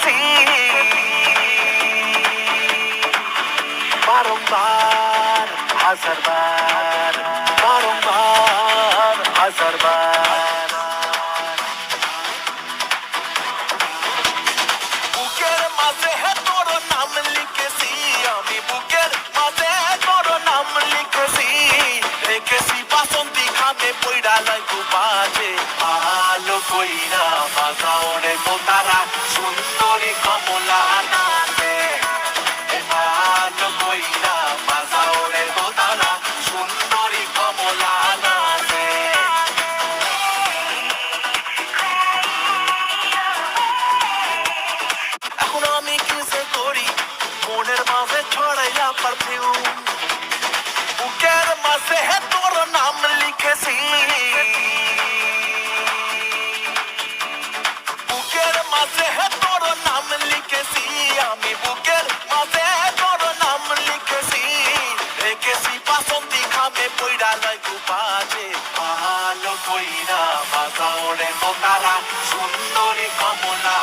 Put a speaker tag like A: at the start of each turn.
A: লিখেছি বারংবার হাজারবার, বারংবার হাজারবার। বুকের মাঝে তোর নাম লিখেছি, আমি বুকের মাঝে তোর নাম লিখেছি, রেখেছি বাসন্তী খামে পইড়া লাগু বাজে, ভালো কইরা বাজাও রে তোতারা সুন্দরী কমলা নাচে, ভালো কইরা বাজাও রে তোতারা সুন্দরী কমলা নাচে। এখন আমি কিসে করি মনের মাঝে ছড়াইয়া পারফিউম, বুকের মাঝে তোর নাম লিখেছি, বুকের মাঝে তোর নাম লিখেছি, আমি বুকের মাঝে তোর নাম লিখেছি, রেখেছি বাসন্তী খামে পইড়া লাগু বাজে, ভালো কইরা বাজাও রে তোতারা সুন্দরী কমলা